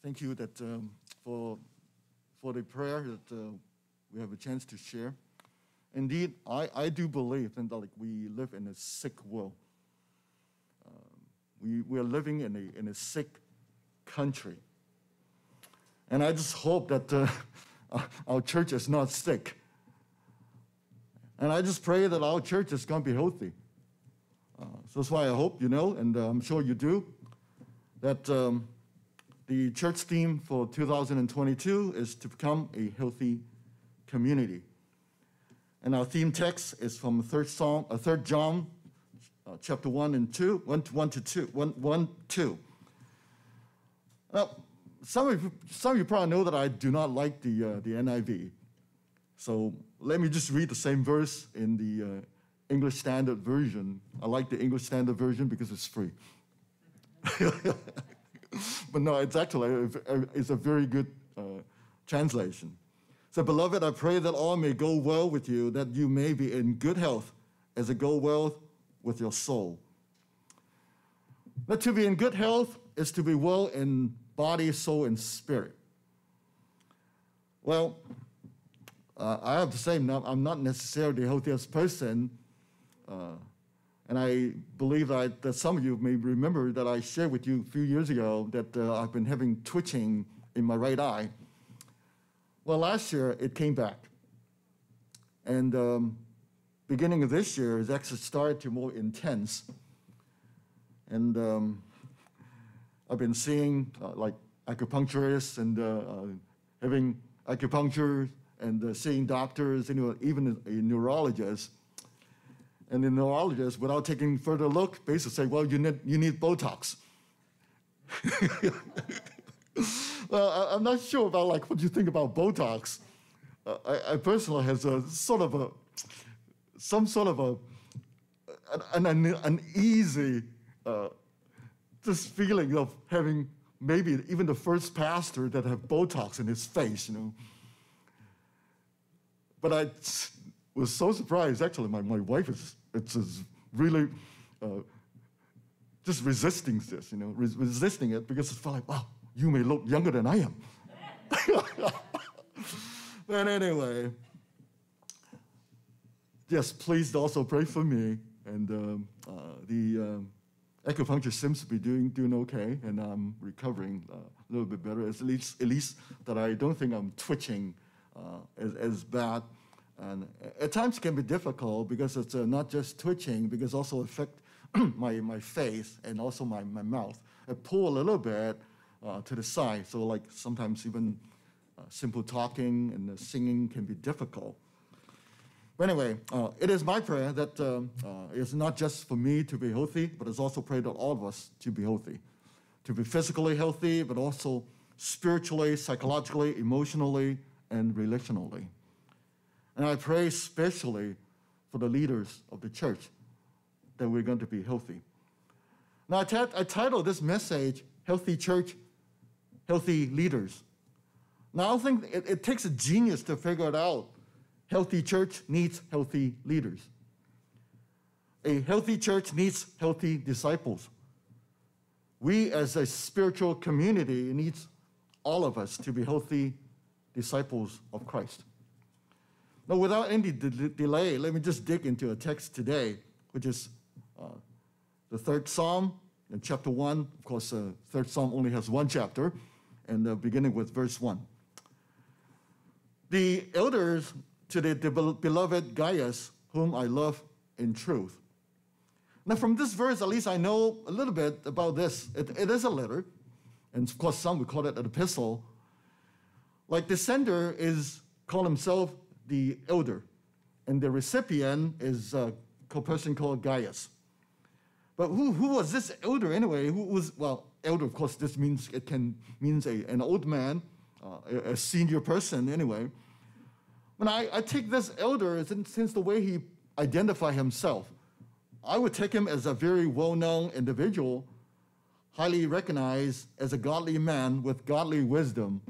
Thank you that for the prayer that we have a chance to share. Indeed, I do believe that like we live in a sick world. We are living in a sick country, and I just hope that our church is not sick. And I just pray that our church is going to be healthy. So that's why I hope you know, and I'm sure you do, that the church theme for 2022 is to become a healthy community. And our theme text is from 3 John chapter 1 and 2, 1 to 2. Now, some of you probably know that I do not like the NIV. So let me just read the same verse in the English Standard Version. I like the English Standard Version because it's free. But no, it's actually it's a very good translation. So, beloved, I pray that all may go well with you, that you may be in good health as it go well with your soul. That to be in good health is to be well in body, soul, and spirit. Well, I have to say, I'm not necessarily the healthiest person, and I believe that some of you may remember that I shared with you a few years ago that I've been having twitching in my right eye. Well, last year it came back, and beginning of this year, it actually started to be more intense, and I've been seeing like acupuncturists and having acupuncture and seeing doctors, even a neurologist. And the neurologist, without taking further look, basically say, well, you need Botox. Well, I'm not sure about like what you think about Botox. I personally have some sort of an uneasy this feeling of having maybe even the first pastor that have Botox in his face, But I was so surprised. Actually, my wife is really just resisting this, resisting it because it felt like, wow, you may look younger than I am. But anyway, yes, please also pray for me. And the acupuncture seems to be doing okay, and I'm recovering a little bit better. At least that I don't think I'm twitching as bad. And at times it can be difficult because it's not just twitching, because also affect my face and also my mouth. I pull a little bit to the side, so like sometimes even simple talking and singing can be difficult. But anyway, it is my prayer that it's not just for me to be healthy, but it's also prayer that all of us to be healthy, to be physically healthy, but also spiritually, psychologically, emotionally, and relationally. And I pray especially for the leaders of the church that we're going to be healthy. Now, I titled this message, Healthy Church, Healthy Leaders. Now, I think it takes a genius to figure it out. Healthy church needs healthy leaders. A healthy church needs healthy disciples. We as a spiritual community needs all of us to be healthy disciples of Christ. Now, without any delay, let me just dig into a text today, which is the 3rd Psalm in chapter 1. Of course, 3rd Psalm only has one chapter, and beginning with verse 1. The elders to the beloved Gaius, whom I love in truth. Now, from this verse, at least I know a little bit about this. It is a letter, and of course, some would call it an epistle. Like the sender called himself the elder, and the recipient is a person called Gaius. But who was this elder anyway? Elder, of course, this means an old man, a senior person anyway. When I take this elder, since the way he identified himself, I would take him as a very well-known individual, highly recognized as a godly man with godly wisdom.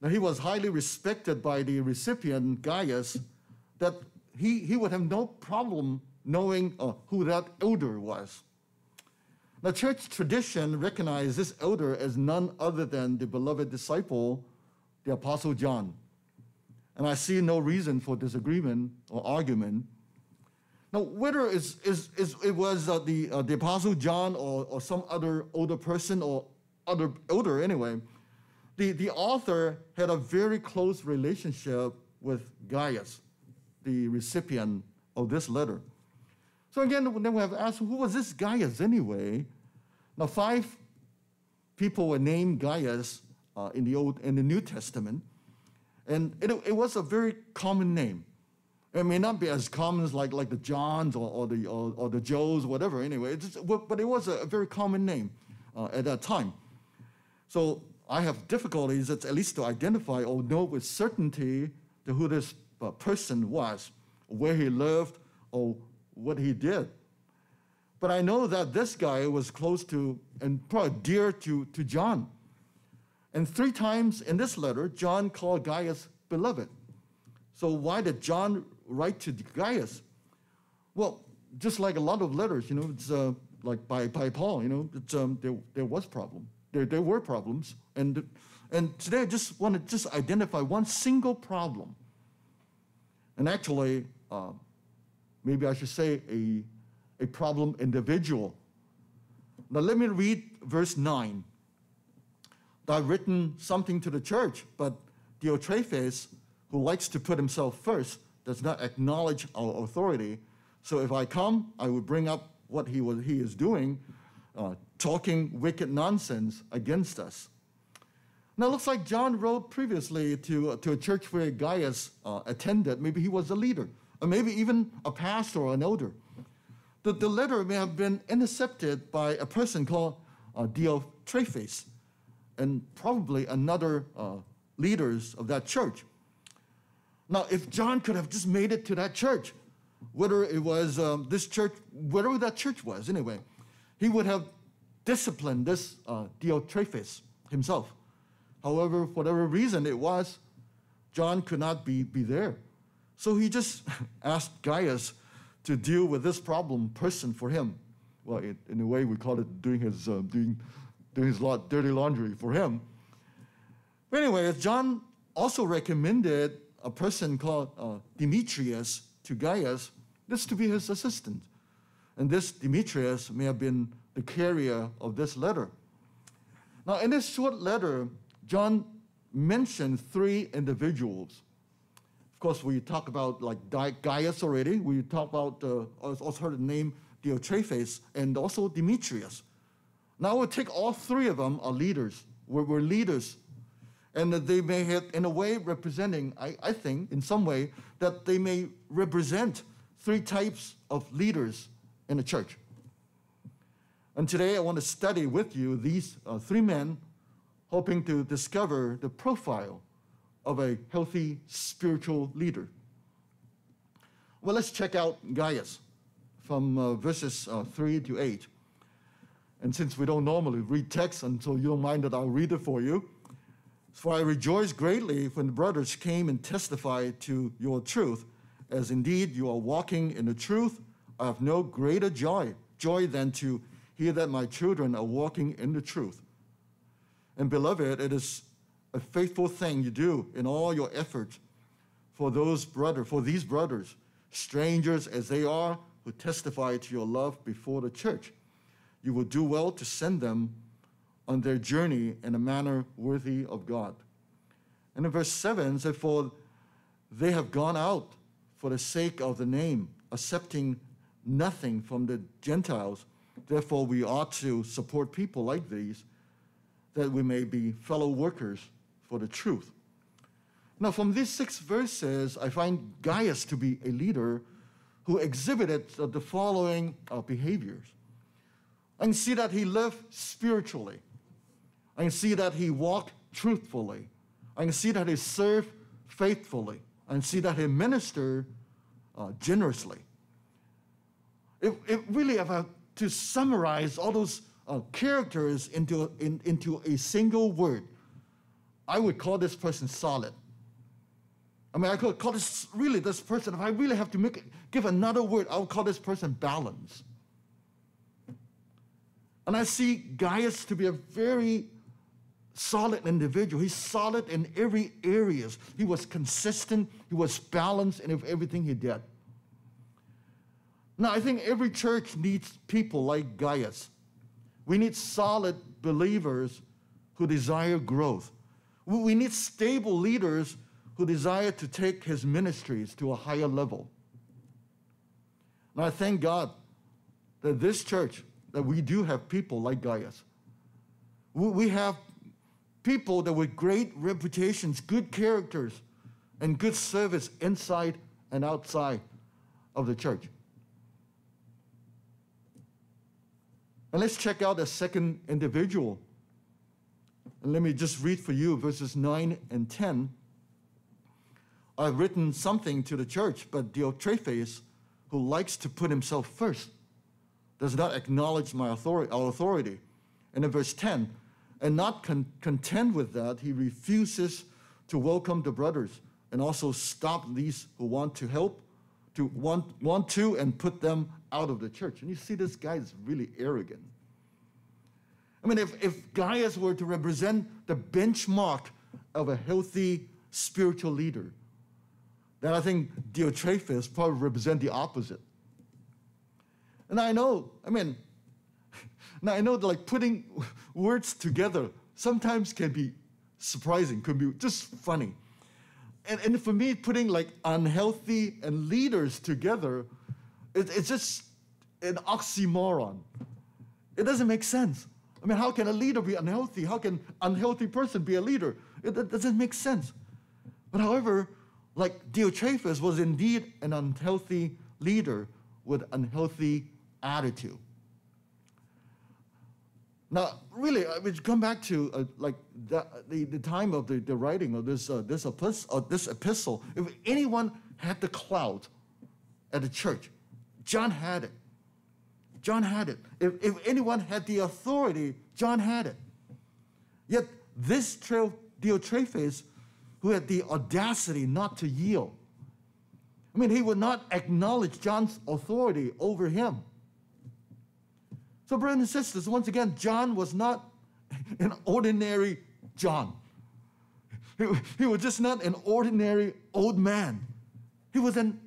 Now, he was highly respected by the recipient, Gaius, that he would have no problem knowing who that elder was. Now, church tradition recognized this elder as none other than the beloved disciple, the Apostle John. And I see no reason for disagreement or argument. Now, whether it was the Apostle John or some other older person or older anyway, the author had a very close relationship with Gaius, the recipient of this letter. So again, then we have asked, who was this Gaius anyway? Now, 5 people were named Gaius in the New Testament, and it was a very common name. It may not be as common as like the Johns or the Joes, whatever. Anyway, but it was a very common name at that time. So I have difficulties at least to identify or know with certainty who this person was, where he lived, or what he did. But I know that this guy was close to and probably dear to John. And 3 times in this letter, John called Gaius beloved. So why did John write to Gaius? Well, just like a lot of letters, it's like by Paul, there was problem. There were problems. And today I just want to identify one single problem. And actually, maybe I should say a problem individual. Now let me read verse 9. I've written something to the church, but Diotrephes, who likes to put himself first, does not acknowledge our authority. So if I come, I will bring up what he is doing, talking wicked nonsense against us. Now it looks like John wrote previously to a church where Gaius attended. Maybe he was a leader, or maybe even a pastor or an elder. The letter may have been intercepted by a person called Diotrephes, and probably another leaders of that church. Now, if John could have just made it to that church, whether it was this church, whatever that church was anyway, he would have disciplined this Diotrephes himself. However, for whatever reason it was, John could not be there. So he just asked Gaius to deal with this person for him. Well, in a way, we call it doing his dirty laundry for him. But anyway, John also recommended a person called Demetrius to Gaius, this to be his assistant. And this Demetrius may have been the carrier of this letter. Now, in this short letter, John mentioned 3 individuals. Of course, we talk about like Gaius already. We talk about, also heard the name Diotrephes and also Demetrius. Now we'll take all 3 of them are leaders. We're leaders. And that they may have, in a way, representing, I think, in some way, that they may represent 3 types of leaders in the church. And today I want to study with you these 3 men, hoping to discover the profile of a healthy spiritual leader. Well, let's check out Gaius from verses 3 to 8. And since we don't normally read text, and so you don't mind that I'll read it for you. For I rejoice greatly when the brothers came and testified to your truth, as indeed you are walking in the truth. I have no greater joy than to hear that my children are walking in the truth. And beloved, it is a faithful thing you do in all your efforts for these brothers, strangers as they are, who testify to your love before the church. You will do well to send them on their journey in a manner worthy of God. And in verse 7, it says, for they have gone out for the sake of the name, accepting nothing from the Gentiles. Therefore, we ought to support people like these, that we may be fellow workers for the truth. Now, from these 6 verses, I find Gaius to be a leader who exhibited the following behaviors. I can see that he lived spiritually. I can see that he walked truthfully. I can see that he served faithfully. I can see that he ministered generously. It really, if I have to summarize all those characters into a single word, I would call this person solid. I mean, I could call this person, if I really have to give another word, I would call this person balanced. And I see Gaius to be a very solid individual. He's solid in every area. He was consistent. He was balanced in everything he did. Now, I think every church needs people like Gaius. We need solid believers who desire growth. We need stable leaders who desire to take his ministries to a higher level. And I thank God that this church, that we do have people like Gaius. We have people that with great reputations, good characters, and good service inside and outside of the church. And let's check out a second individual. And let me just read for you verses 9 and 10. I've written something to the church, but Diotrephes, who likes to put himself first, does not acknowledge our authority. And in verse 10, and not content with that, he refuses to welcome the brothers and also stop these who want to help, want to and put them out of the church. And you see this guy is really arrogant. I mean, if Gaius were to represent the benchmark of a healthy spiritual leader, then I think Diotrephes probably represent the opposite. And I know that like putting words together sometimes can be surprising, can be just funny. And for me, putting like unhealthy and leaders together, it's just an oxymoron. It doesn't make sense. I mean, how can a leader be unhealthy? How can an unhealthy person be a leader? It doesn't make sense. But however, like Diotrephes was indeed an unhealthy leader with unhealthy attitude. Now, really, I would come back to the time of the writing of this epistle. If anyone had the clout at the church, John had it. John had it. If anyone had the authority, John had it. Yet this Diotrephes, who had the audacity not to yield, I mean, he would not acknowledge John's authority over him. So, brothers and sisters, once again, John was not an ordinary John. He was just not an ordinary old man. He was an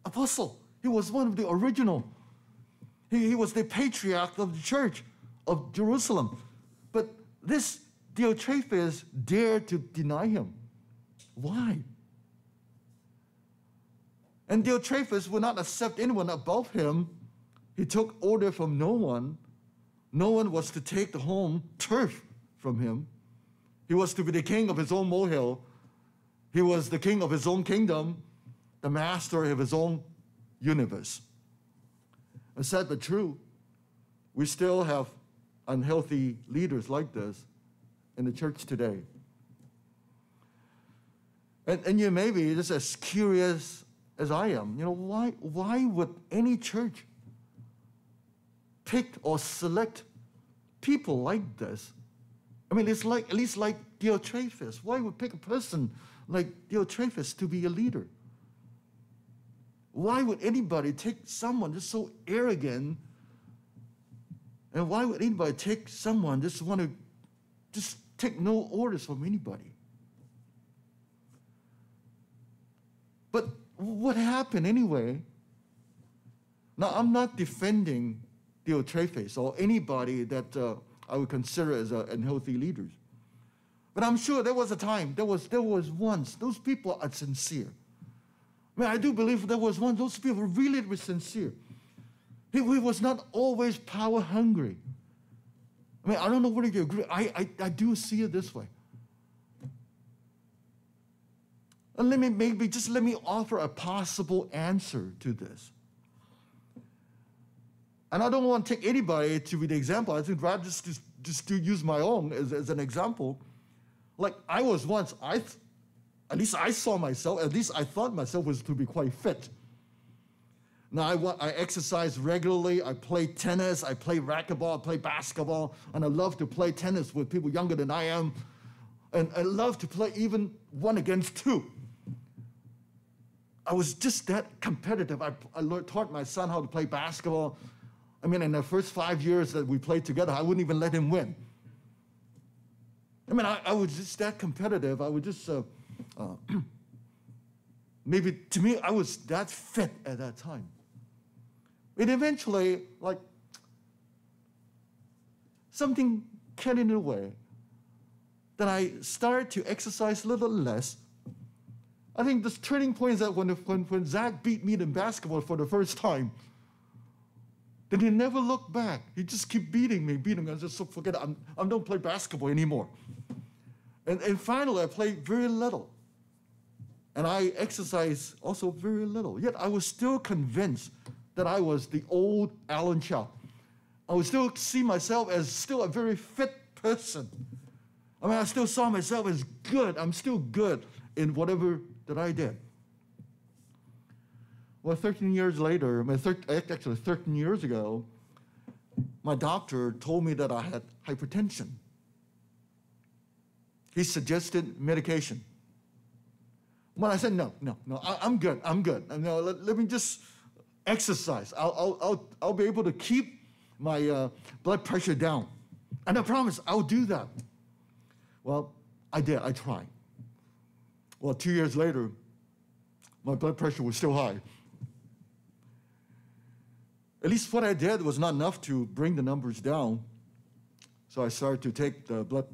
apostle. He was one of the original. He was the patriarch of the church of Jerusalem. But this Diotrephes dared to deny him. Why? And Diotrephes would not accept anyone above him. He took order from no one. No one was to take the home turf from him. He was to be the king of his own molehill. He was the king of his own kingdom, the master of his own universe. And sad but true, we still have unhealthy leaders like this in the church today. And you may be just as curious as I am. You know, why would any church pick or select people like this? I mean, it's like, at least like Diotrephes. Why would pick a person like Diotrephes to be a leader? Why would anybody take someone just so arrogant? And why would anybody take someone just want to just take no orders from anybody? But what happened anyway? Now, I'm not defending Diotrephes or anybody that I would consider as unhealthy leaders. But I'm sure there was a time, there was once, those people are sincere. I mean, I do believe there was once, those people really were sincere. He was not always power hungry. I mean, I don't know whether you agree. I do see it this way. And let me offer a possible answer to this. And I don't want to take anybody to be the example. I think rather just to use my own as an example. Like I was once, at least I saw myself, at least I thought myself was to be quite fit. Now I exercise regularly, I play tennis, I play racquetball, I play basketball, and I love to play tennis with people younger than I am. And I love to play even 1 against 2. I was just that competitive. I taught my son how to play basketball. I mean, in the first 5 years that we played together, I wouldn't even let him win. I mean, I was just that competitive. I would just, maybe to me, I was that fit at that time. And eventually, like, something get in the way that I started to exercise a little less. I think this turning point is that when Zach beat me in basketball for the first time, then he never looked back. He just kept beating me. I just so forget it. I don't play basketball anymore. And finally, I played very little. And I exercised also very little. Yet I was still convinced that I was the old Alan Chow. I would still see myself as still a very fit person. I mean, I still saw myself as good. I'm still good in whatever that I did. Well, 13 years later, actually 13 years ago, my doctor told me that I had hypertension. He suggested medication. Well, I said, no, I'm good. No, let me just exercise. I'll be able to keep my blood pressure down. And I promise I'll do that. Well, I did. I tried. Well, 2 years later, my blood pressure was still high. At least what I did was not enough to bring the numbers down. So I started to take the blood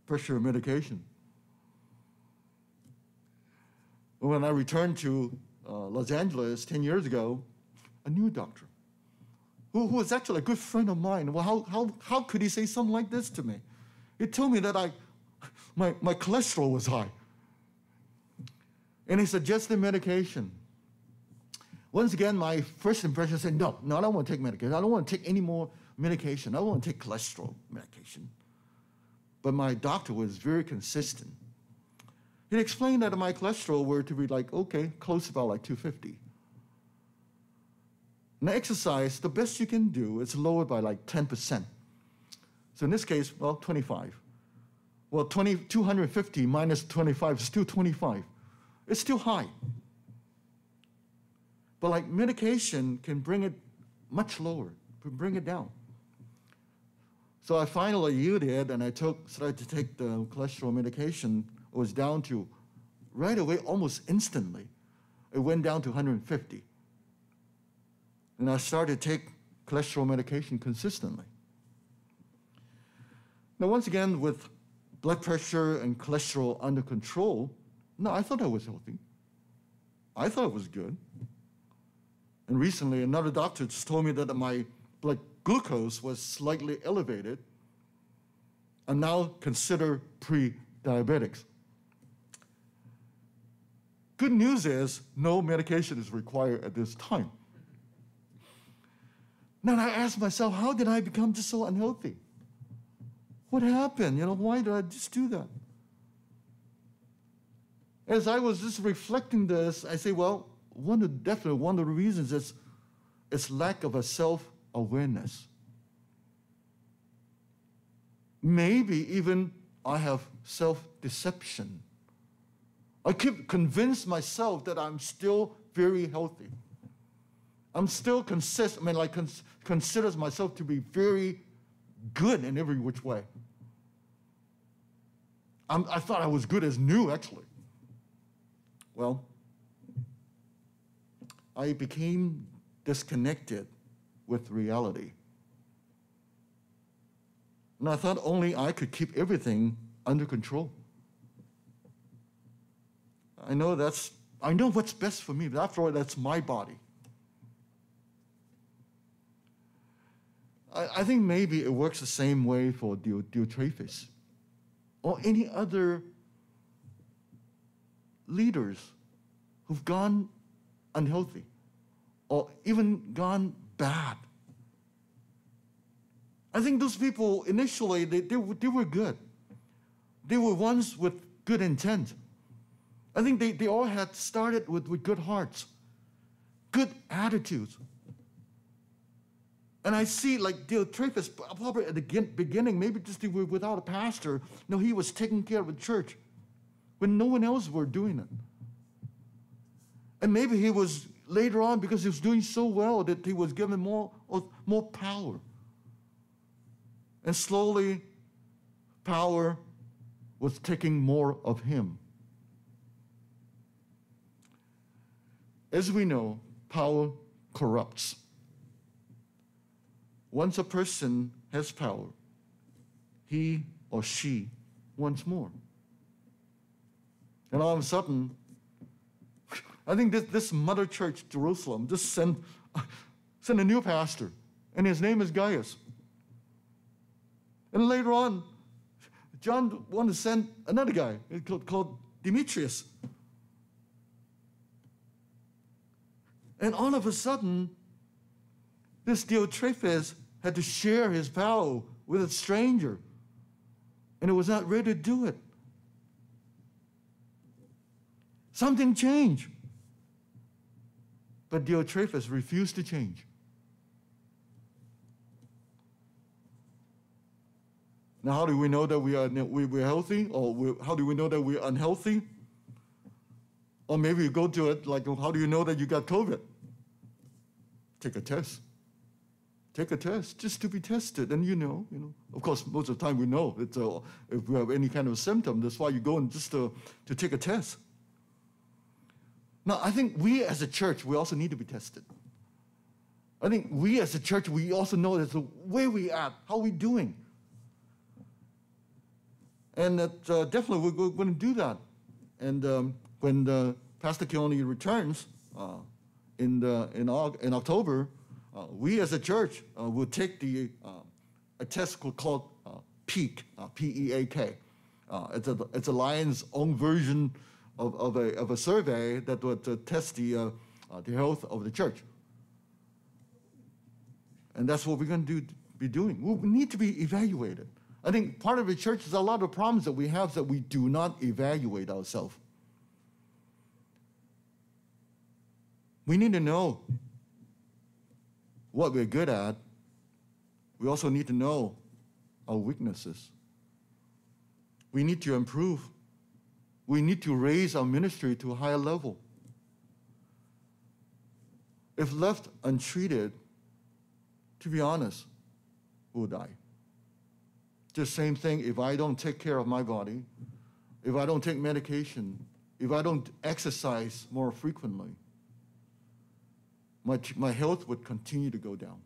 pressure medication. When I returned to Los Angeles 10 years ago, a new doctor, who was actually a good friend of mine. Well, how could he say something like this to me? He told me that my cholesterol was high. And he suggested medication. Once again, my first impression said, no, I don't want to take medication. I don't want to take any more medication. I don't want to take cholesterol medication. But my doctor was very consistent. He explained that my cholesterol were to be like, okay, close about like 250. Now exercise, the best you can do is lower by like 10%. So in this case, well, 25. Well, 250 minus 25 is still 25. It's still high. But like medication can bring it much lower, can bring it down. So I finally yielded and I started to take the cholesterol medication. It was down to, right away, almost instantly, it went down to 150. And I started to take cholesterol medication consistently. Now, once again, with blood pressure and cholesterol under control, no, I thought I was healthy. I thought it was good. And recently, another doctor just told me that my blood glucose was slightly elevated and now consider pre-diabetics. Good news is no medication is required at this time. Now I asked myself, how did I become just so unhealthy? What happened? Why did I just do that? As I was just reflecting this, I say, well, definitely one of the reasons is lack of a self-awareness. Maybe even I have self-deception. I keep convinced myself that I'm still very healthy. I'm still considers myself to be very good in every which way. I thought I was good as new, actually. Well, I became disconnected with reality. And I thought only I could keep everything under control. I know what's best for me, but after all, that's my body. I think maybe it works the same way for Diotrephes or any other leaders who've gone unhealthy or even gone bad. I think those people initially, they were good. They were ones with good intent. I think they all had started with good hearts, good attitudes. And I see like Diotrephes, probably at the beginning, maybe just they were without a pastor. No, he was taking care of the church when no one else were doing it. And maybe he was later on, because he was doing so well, that he was given more more power. And slowly, power was taking more of him. As we know, power corrupts. Once a person has power, he or she wants more. And all of a sudden, I think this mother church, Jerusalem, just sent a new pastor, and his name is Gaius. And later on, John wanted to send another guy called Demetrius. And all of a sudden, this Diotrephes had to share his power with a stranger, and it was not ready to do it. Something changed. But Diotrephes refused to change. Now, how do we know that we're healthy? Or how do we know that we're unhealthy? Or maybe you go to it like, how do you know that you got COVID? Take a test. Take a test just to be tested. And you know. Of course, most of the time we know if we have any kind of symptom. That's why you go and just to take a test. Now, I think we as a church, we also need to be tested. I think we as a church, we also know that where we at, how we doing. And that definitely we're going to do that. And when Pastor Keone returns in October, we as a church will take a test called PEAK, P-E-A-K. It's a Lion's own version of a survey that would test the health of the church. And that's what we're going to be doing. We need to be evaluated. I think part of the church is a lot of problems that we have that we do not evaluate ourselves. We need to know what we're good at. We also need to know our weaknesses. We need to improve. We need to raise our ministry to a higher level. If left untreated, to be honest, we'll die. Just same thing, if I don't take care of my body, if I don't take medication, if I don't exercise more frequently, my health would continue to go down.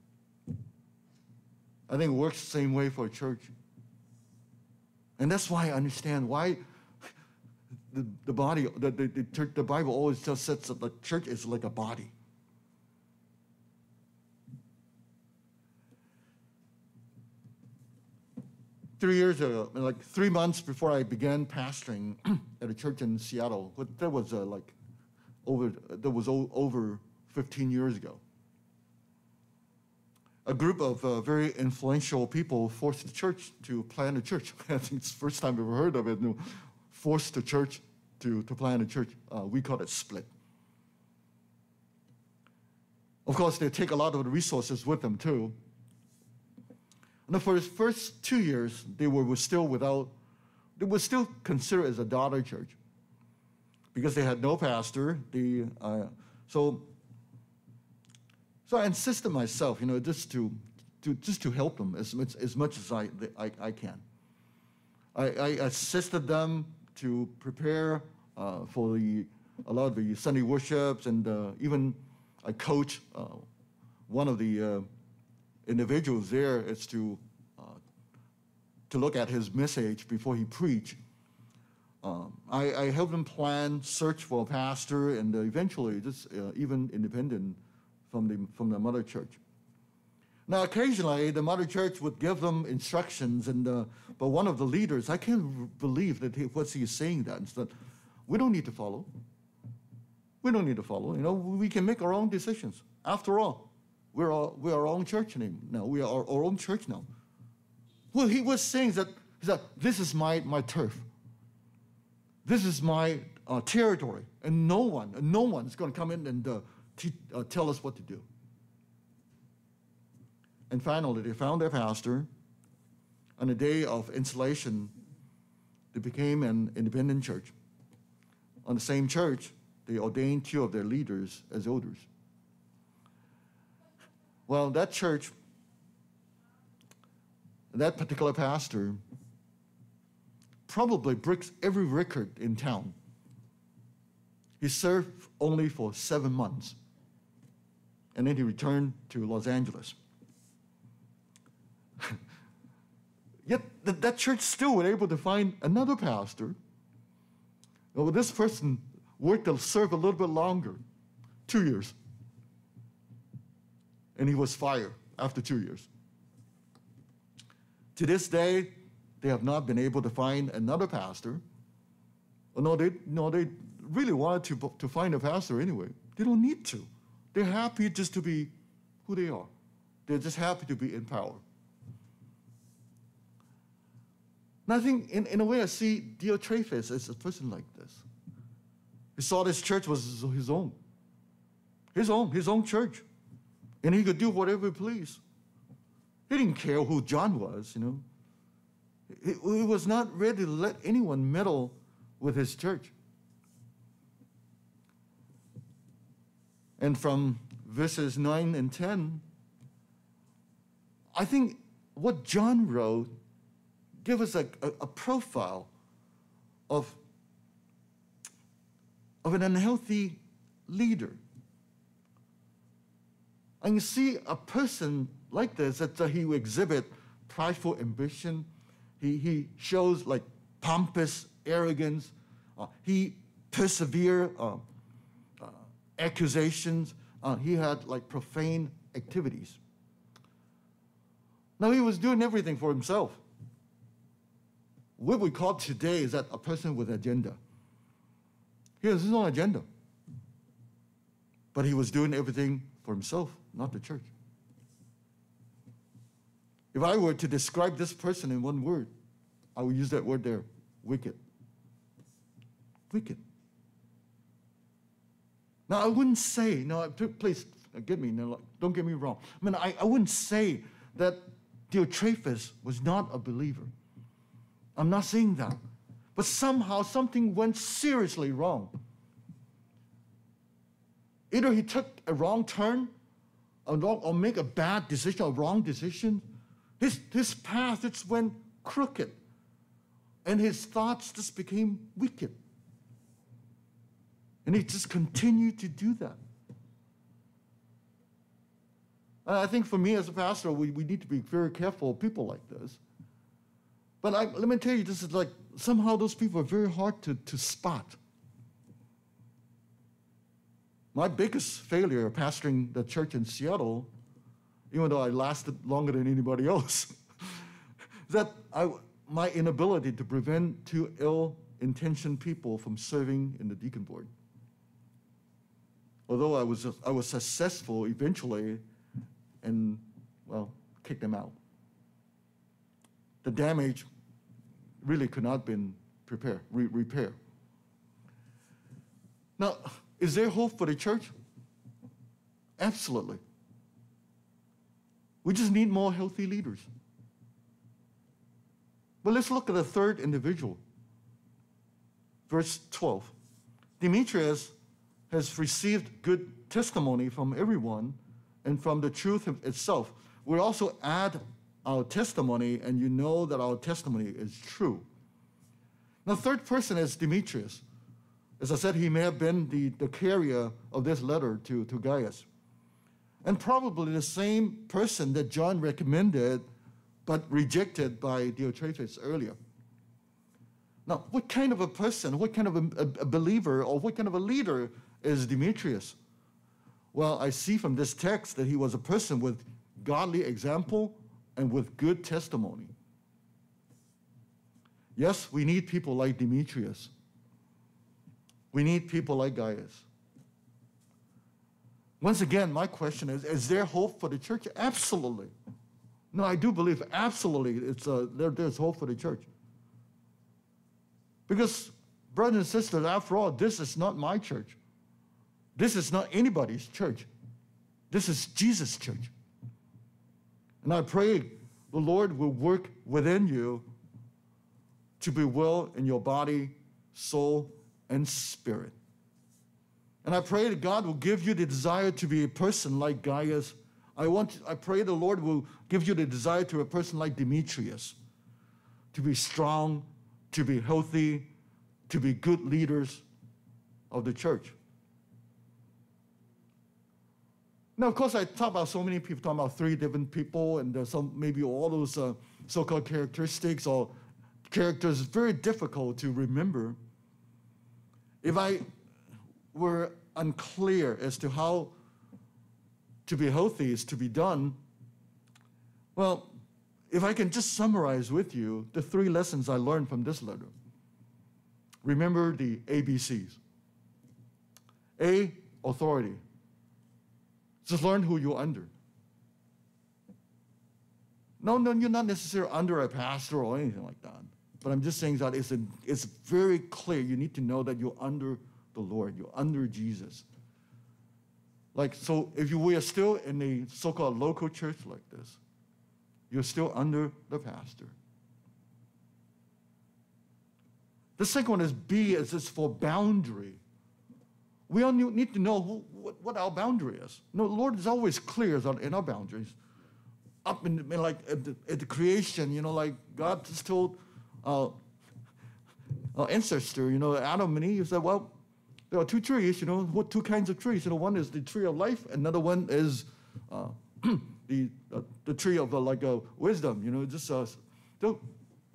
I think it works the same way for a church. And that's why I understand why the body, the church, the Bible always just says that the church is like a body. Years ago, like 3 months before I began pastoring at a church in Seattle, but that was over 15 years ago. A group of very influential people forced the church to plant a church. I think it's the first time I've ever heard of it. Forced the church to plant a church. We call it split. Of course, they take a lot of the resources with them too. And for the first 2 years, they were still considered as a daughter church because they had no pastor. So I insisted myself, just to help them as much as I can. I assisted them to prepare for a lot of the Sunday worships, and even I coached one of the individuals there is to look at his message before he preached. I helped him plan, search for a pastor, and eventually just even independent from the mother church. Now, occasionally the mother church would give them instructions, but one of the leaders, I can't believe that what he's saying that instead. We don't need to follow. We don't need to follow. We can make our own decisions. After all, we're our own church now. We are our own church now. Well, he was saying that this is my turf. This is my territory, and no one is going to come in and tell us what to do. And finally, they found their pastor. On the day of installation, they became an independent church. On the same church, they ordained 2 of their leaders as elders. Well, that church, that particular pastor, probably breaks every record in town. He served only for 7 months, and then he returned to Los Angeles. Yet that church still was able to find another pastor. Well, this person worked to serve a little bit longer, 2 years. And he was fired after 2 years. To this day, they have not been able to find another pastor. No, they really wanted to find a pastor anyway. They don't need to. They're happy just to be who they are. They're just happy to be in power. And I think, in a way, I see Diotrephes as a person like this. He saw this church was his own church. And he could do whatever he pleased. He didn't care who John was, He was not ready to let anyone meddle with his church. And from verses 9 and 10, I think what John wrote gives us a profile of an unhealthy leader. And you see a person like this, that he will exhibit prideful ambition. He shows like pompous arrogance. He persevere accusations. He had like profane activities. Now he was doing everything for himself. What we call today is that a person with agenda. He has his own agenda. But he was doing everything for himself, not the church. If I were to describe this person in one word, I would use that word there, wicked. Wicked. Now, I wouldn't say, please don't get me wrong. I wouldn't say that Diotrephes was not a believer. I'm not saying that. But somehow something went seriously wrong. Either he took a wrong turn or make a bad decision, a wrong decision. His path just went crooked. And his thoughts just became wicked. And he just continued to do that. And I think for me as a pastor, we need to be very careful of people like this. But let me tell you, this is like, somehow those people are very hard to spot. My biggest failure pastoring the church in Seattle, even though I lasted longer than anybody else, is that my inability to prevent two ill-intentioned people from serving in the deacon board. Although I was successful eventually and, kicked them out. The damage really could not have been repaired. Now, is there hope for the church? Absolutely. We just need more healthy leaders. But let's look at the third individual. Verse 12. Demetrius has received good testimony from everyone and from the truth itself. We also add our testimony, and you know that our testimony is true. Now, third person is Demetrius. As I said, he may have been the carrier of this letter to Gaius. And probably the same person that John recommended but rejected by Diotrephes earlier. Now, what kind of a person, what kind of a believer, or what kind of a leader is Demetrius? Well, I see from this text that he was a person with godly example and with good testimony. Yes, we need people like Demetrius. We need people like Gaius. Once again, my question is there hope for the church? Absolutely. No, I do believe absolutely there's hope for the church. Because, brothers and sisters, after all, this is not my church. This is not anybody's church. This is Jesus' church. And I pray the Lord will work within you to be well in your body, soul, and spirit. And I pray that God will give you the desire to be a person like Gaius, I pray the Lord will give you the desire to a person like Demetrius, to be strong, to be healthy, to be good leaders of the church. Now, of course, I talk about so many people, talking about 3 different people, and there's some, maybe all those so-called characteristics or characters is very difficult to remember. If I were unclear as to how to be healthy is to be done, well, if I can just summarize with you the 3 lessons I learned from this letter. Remember the ABCs. A, authority. Just learn who you're under. No, you're not necessarily under a pastor or anything like that. But I'm just saying that it's very clear. You need to know that you're under the Lord. You're under Jesus. Like, so if we are still in a so-called local church like this, you're still under the pastor. The second one is B, is for boundary. We all need to know what our boundary is. No, the Lord is always clear in our boundaries. Up in like at the creation, like God just told our ancestor, Adam and Eve, said, well, there are 2 trees, what 2 kinds of trees? One is the tree of life, another one is the tree of wisdom.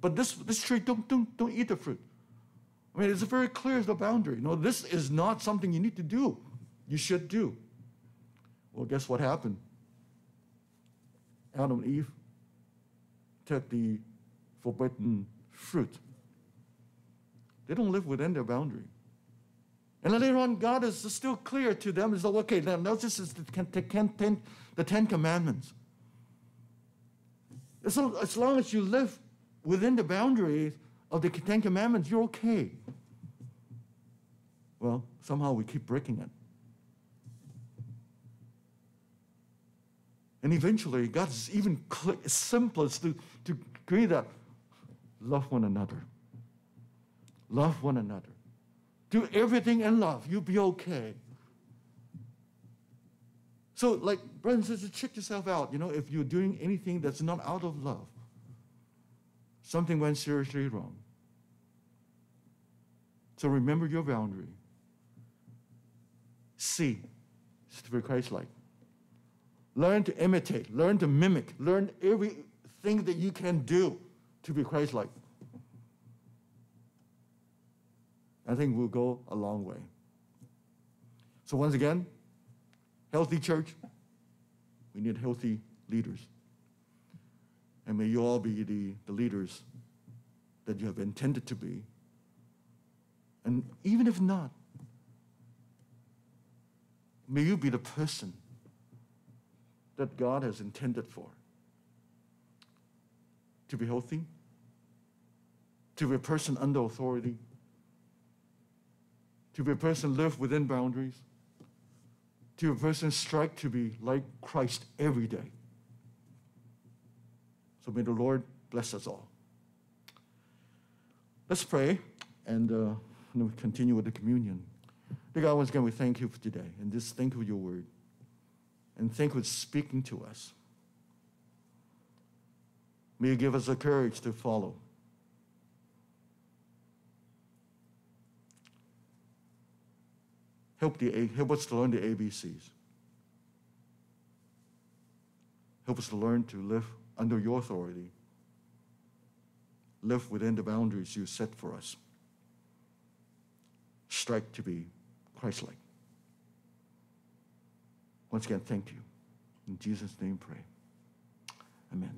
But this tree, don't eat the fruit. I mean, it's very clear as the boundary. This is not something you need to do. You should do. Well, guess what happened? Adam and Eve took the forbidden fruit. They don't live within their boundary. And then later on, God is still clear to them. It's like, okay, now this is the 10 Commandments. As long as you live within the boundaries of the 10 Commandments, you're okay. Well, somehow we keep breaking it. And eventually, God's even simplest to agree that love one another. Love one another. Do everything in love. You'll be okay. So, like, brothers and sisters, check yourself out. If you're doing anything that's not out of love, something went seriously wrong. So remember your boundary. C is to be Christ-like. Learn to imitate, learn to mimic, learn everything that you can do to be Christ-like. I think we'll go a long way. So once again, healthy church, we need healthy leaders. And may you all be the leaders that you have intended to be. And even if not, may you be the person that God has intended for. To be healthy, to be a person under authority, to be a person live within boundaries, to be a person strive to be like Christ every day. So may the Lord bless us all. Let's pray, and we continue with the communion. Dear God, once again, we thank you for today, and just thank you for your word, and thank you for speaking to us. May you give us the courage to follow. Help us to learn the ABCs. Help us to learn to live under your authority. Live within the boundaries you set for us. Strive to be Christ-like. Once again, thank you. In Jesus' name, pray. Amen.